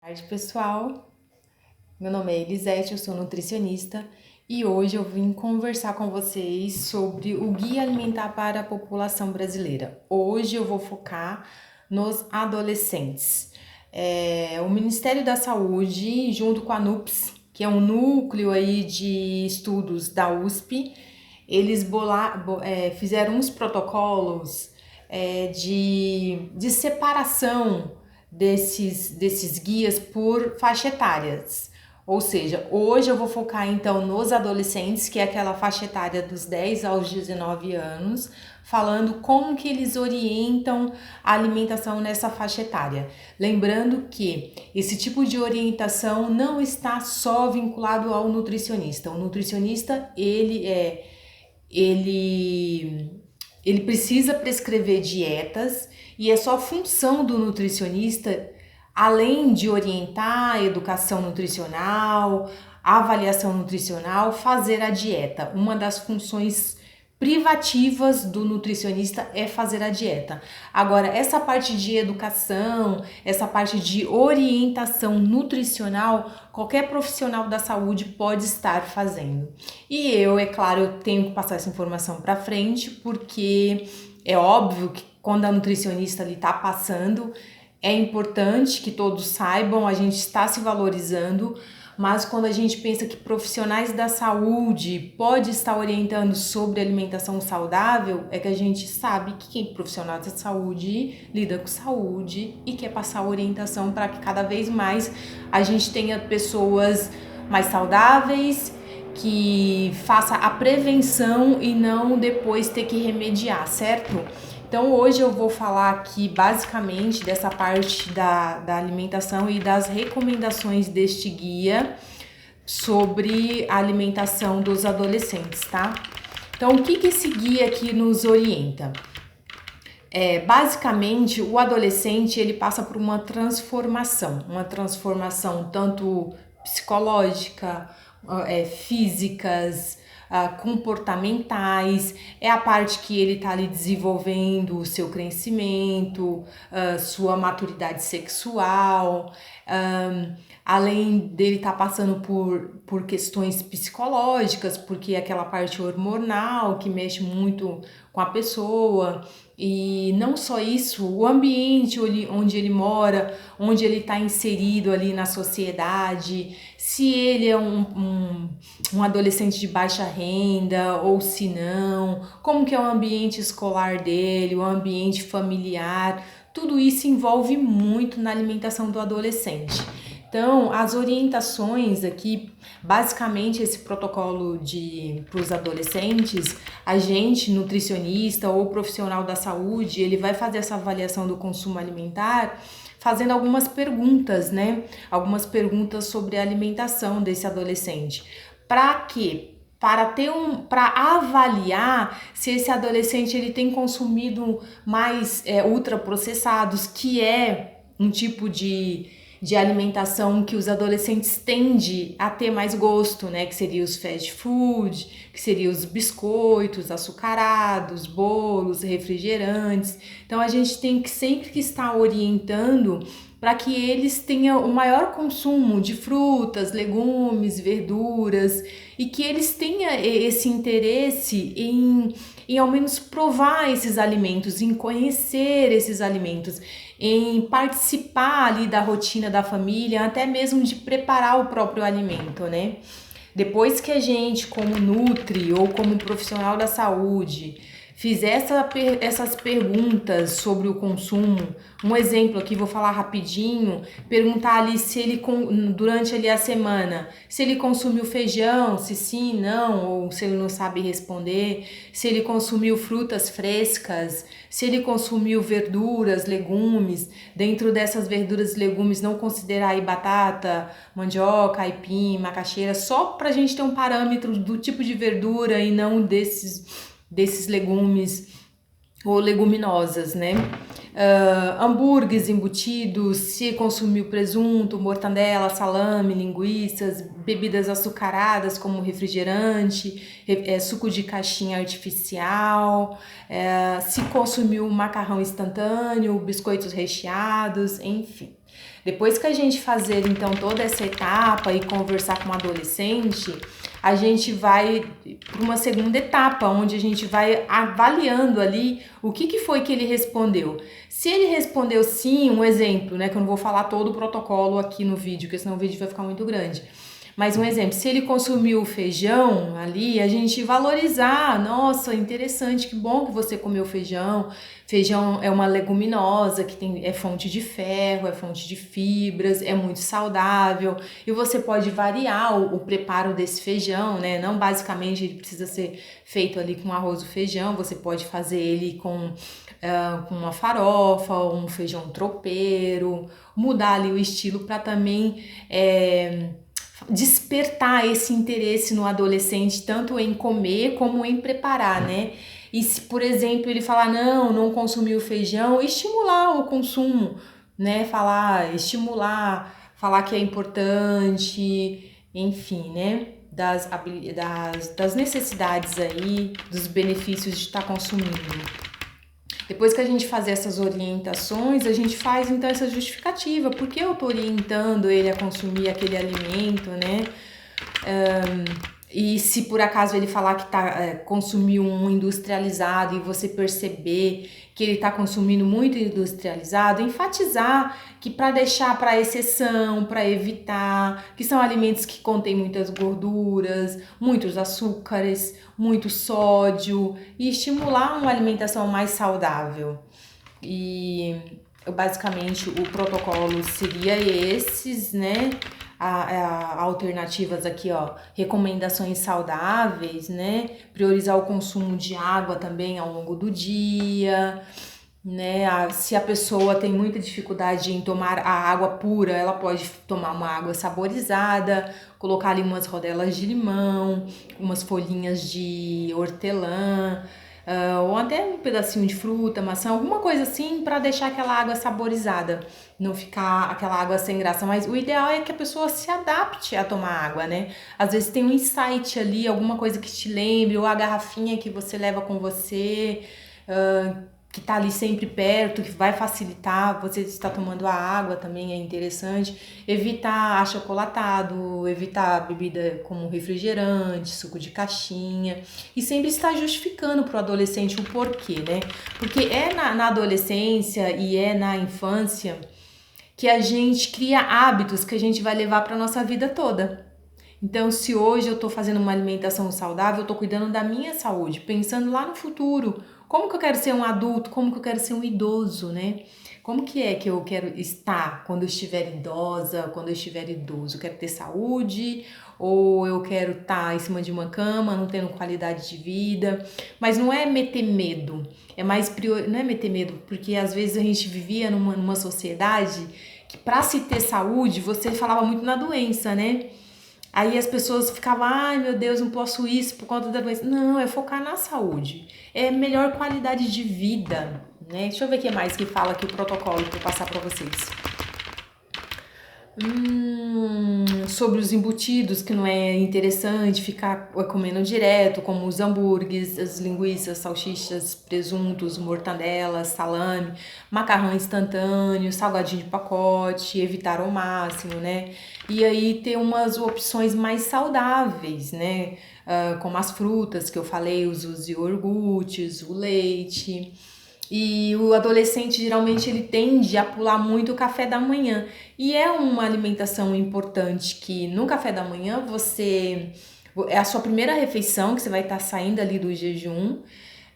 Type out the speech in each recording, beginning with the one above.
Tarde, pessoal. Meu nome é Elisete, eu sou nutricionista e hoje eu vim conversar com vocês sobre o Guia Alimentar para a População Brasileira. Hoje eu vou focar nos adolescentes. O Ministério da Saúde, junto com a NUPS, que é um núcleo aí de estudos da USP, eles fizeram uns protocolos de separação desses guias por faixa etárias. Ou seja, hoje eu vou focar então nos adolescentes, que é aquela faixa etária dos 10 aos 19 anos, falando como que eles orientam a alimentação nessa faixa etária. Lembrando que esse tipo de orientação não está só vinculado ao nutricionista. O nutricionista, ele precisa prescrever dietas e é só função do nutricionista, além de orientar a educação nutricional, a avaliação nutricional, fazer a dieta. Uma das funções privativas do nutricionista é fazer a dieta. Agora, essa parte de educação, essa parte de orientação nutricional, qualquer profissional da saúde pode estar fazendo. E eu, é claro, eu tenho que passar essa informação para frente, porque é óbvio que quando a nutricionista ali está passando, é importante que todos saibam, a gente está se valorizando, mas quando a gente pensa que profissionais da saúde pode estar orientando sobre alimentação saudável, é que a gente sabe que quem é profissional da saúde lida com saúde e quer passar orientação para que cada vez mais a gente tenha pessoas mais saudáveis, que faça a prevenção e não depois ter que remediar, certo? Então hoje eu vou falar aqui basicamente dessa parte da alimentação e das recomendações deste guia sobre a alimentação dos adolescentes, tá? Então o que esse guia aqui nos orienta? Basicamente o adolescente ele passa por uma transformação tanto psicológica, físicas, comportamentais, é a parte que ele está ali desenvolvendo o seu crescimento, sua maturidade sexual, além dele estar passando por questões psicológicas, porque é aquela parte hormonal que mexe muito com a pessoa. E não só isso, o ambiente onde ele mora, onde ele está inserido ali na sociedade, se ele é um adolescente de baixa renda ou se não, como que é o ambiente escolar dele, o ambiente familiar, tudo isso envolve muito na alimentação do adolescente. Então, as orientações aqui, basicamente esse protocolo para os adolescentes, a gente, nutricionista ou profissional da saúde, ele vai fazer essa avaliação do consumo alimentar fazendo algumas perguntas, né? Algumas perguntas sobre a alimentação desse adolescente. Para quê? Para avaliar se esse adolescente ele tem consumido mais ultraprocessados, que é um tipo de alimentação que os adolescentes tendem a ter mais gosto, né? Que seria os fast food, que seriam os biscoitos, açucarados, bolos, refrigerantes. Então a gente tem que sempre que estar orientando para que eles tenham o maior consumo de frutas, legumes, verduras e que eles tenham esse interesse em ao menos provar esses alimentos, em conhecer esses alimentos, em participar ali da rotina da família, até mesmo de preparar o próprio alimento, né? Depois que a gente, como nutri ou como profissional da saúde, fizer essas perguntas sobre o consumo, um exemplo aqui, vou falar rapidinho, perguntar ali se ele, durante ali a semana, se ele consumiu feijão, se sim, não, ou se ele não sabe responder, se ele consumiu frutas frescas, se ele consumiu verduras, legumes, dentro dessas verduras e legumes não considerar aí batata, mandioca, aipim, macaxeira, só pra gente ter um parâmetro do tipo de verdura e não desses legumes ou leguminosas, né? Hambúrgueres embutidos, se consumiu presunto, mortadela, salame, linguiças, bebidas açucaradas como refrigerante, suco de caixinha artificial, se consumiu macarrão instantâneo, biscoitos recheados, enfim. Depois que a gente fazer então toda essa etapa e conversar com o adolescente, a gente vai para uma segunda etapa, onde a gente vai avaliando ali o que foi que ele respondeu. Se ele respondeu sim, um exemplo, né, que eu não vou falar todo o protocolo aqui no vídeo, porque senão o vídeo vai ficar muito grande. Mas um exemplo, se ele consumiu feijão ali, a gente valorizar, nossa, interessante, que bom que você comeu feijão. Feijão é uma leguminosa que é fonte de ferro, é fonte de fibras, é muito saudável. E você pode variar o preparo desse feijão, né? Não basicamente ele precisa ser feito ali com arroz ou feijão, você pode fazer ele com uma farofa, um feijão tropeiro, mudar ali o estilo para também despertar esse interesse no adolescente, tanto em comer como em preparar, né? E se, por exemplo, ele falar, não consumiu feijão, estimular o consumo, né? Estimular, falar que é importante, enfim, né? Das necessidades aí, dos benefícios de estar consumindo. Depois que a gente fazer essas orientações, a gente faz então essa justificativa. Por que eu tô orientando ele a consumir aquele alimento, né? E se por acaso ele falar que consumiu um industrializado e você perceber que ele está consumindo muito industrializado, enfatizar que para deixar para exceção, para evitar, que são alimentos que contêm muitas gorduras, muitos açúcares, muito sódio e estimular uma alimentação mais saudável. E basicamente o protocolo seria esses, né? Alternativas aqui, ó, recomendações saudáveis, né? Priorizar o consumo de água também ao longo do dia, né? Se a pessoa tem muita dificuldade em tomar a água pura, ela pode tomar uma água saborizada, colocar ali umas rodelas de limão, umas folhinhas de hortelã, ou até um pedacinho de fruta, maçã, alguma coisa assim para deixar aquela água saborizada, não ficar aquela água sem graça. Mas o ideal é que a pessoa se adapte a tomar água, né? Às vezes tem um insight ali, alguma coisa que te lembre, ou a garrafinha que você leva com você, que tá ali sempre perto, que vai facilitar você estar tomando a água também é interessante. Evitar achocolatado, evitar bebida como refrigerante, suco de caixinha. E sempre estar justificando pro adolescente o porquê, né? Porque é na adolescência e é na infância que a gente cria hábitos que a gente vai levar pra nossa vida toda. Então, se hoje eu tô fazendo uma alimentação saudável, eu tô cuidando da minha saúde, pensando lá no futuro. Como que eu quero ser um adulto? Como que eu quero ser um idoso, né? Como que é que eu quero estar quando eu estiver idosa, quando eu estiver idoso? Eu quero ter saúde ou eu quero estar em cima de uma cama, não tendo qualidade de vida? Mas não é meter medo, não é meter medo, porque às vezes a gente vivia numa sociedade que para se ter saúde, você falava muito na doença, né? Aí as pessoas ficavam, ai meu Deus, não posso isso por conta da doença. Não, é focar na saúde. É melhor qualidade de vida, né? Deixa eu ver o que mais que fala aqui o protocolo para eu passar para vocês. Sobre os embutidos, que não é interessante ficar comendo direto, como os hambúrgueres, as linguiças, salsichas, presuntos, mortadelas, salame, macarrão instantâneo, salgadinho de pacote, evitar ao máximo, né? E aí ter umas opções mais saudáveis, né? Como as frutas que eu falei, os iogurtes, o leite. E o adolescente geralmente ele tende a pular muito o café da manhã. E é uma alimentação importante que no café da manhã é a sua primeira refeição que você vai estar saindo ali do jejum.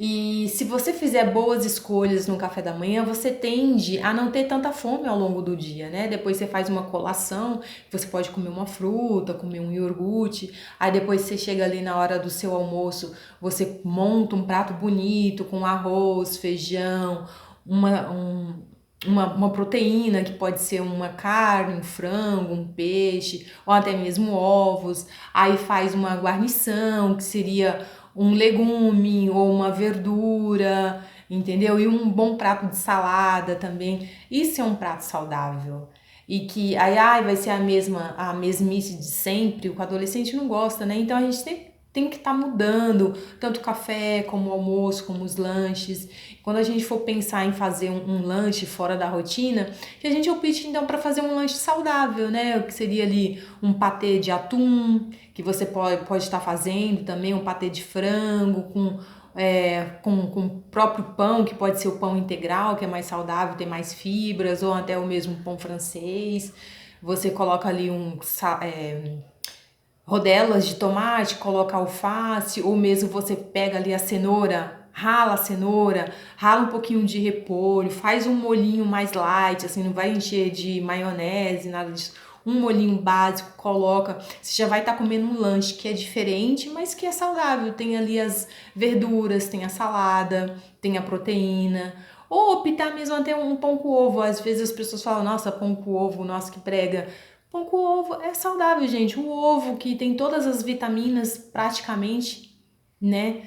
E se você fizer boas escolhas no café da manhã, você tende a não ter tanta fome ao longo do dia, né? Depois você faz uma colação, você pode comer uma fruta, comer um iogurte. Aí depois você chega ali na hora do seu almoço, você monta um prato bonito com arroz, feijão, uma proteína que pode ser uma carne, um frango, um peixe, ou até mesmo ovos. Aí faz uma guarnição, que seria um legume ou uma verdura, entendeu? E um bom prato de salada também. Isso é um prato saudável. E vai ser a mesmice de sempre, o adolescente não gosta, né? Então a gente tem que tem que estar mudando, tanto o café, como o almoço, como os lanches. Quando a gente for pensar em fazer um lanche fora da rotina, que a gente opte então para fazer um lanche saudável, né? O que seria ali um patê de atum, que você pode estar fazendo também, um patê de frango com o próprio pão, que pode ser o pão integral, que é mais saudável, tem mais fibras, ou até o mesmo pão francês. Você coloca ali rodelas de tomate, coloca alface, ou mesmo você pega ali a cenoura, rala um pouquinho de repolho, faz um molhinho mais light, assim, não vai encher de maionese, nada disso. Um molhinho básico, coloca, você já vai estar comendo um lanche que é diferente, mas que é saudável. Tem ali as verduras, tem a salada, tem a proteína. Ou optar mesmo até um pão com ovo. Às vezes as pessoas falam, nossa, pão com ovo, nossa, que prega. Pão com ovo é saudável, gente. O ovo que tem todas as vitaminas praticamente, né?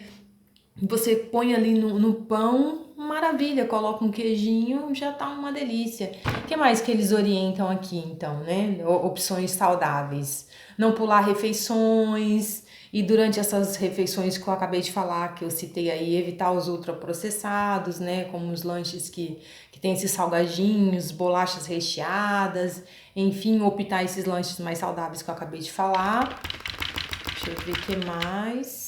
Você põe ali no pão, maravilha, coloca um queijinho, já tá uma delícia. O que mais que eles orientam aqui, então, né? Opções saudáveis. Não pular refeições e durante essas refeições que eu acabei de falar, que eu citei aí, evitar os ultraprocessados, né? Como os lanches que tem esses salgadinhos, bolachas recheadas, enfim, optar esses lanches mais saudáveis que eu acabei de falar. Deixa eu ver o que mais.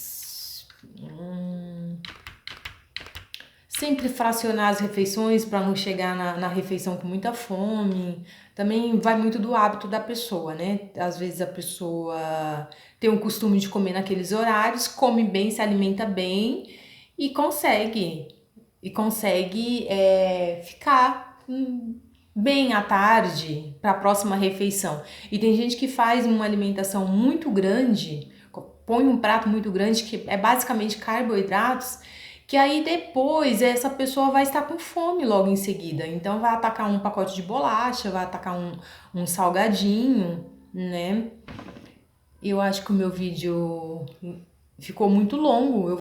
Sempre fracionar as refeições para não chegar na refeição com muita fome. Também vai muito do hábito da pessoa, né? Às vezes a pessoa tem o costume de comer naqueles horários, come bem, se alimenta bem e consegue ficar bem à tarde para a próxima refeição. E tem gente que faz uma alimentação muito grande, põe um prato muito grande que é basicamente carboidratos, que aí depois essa pessoa vai estar com fome logo em seguida. Então vai atacar um pacote de bolacha, vai atacar um salgadinho, né? Eu acho que o meu vídeo ficou muito longo.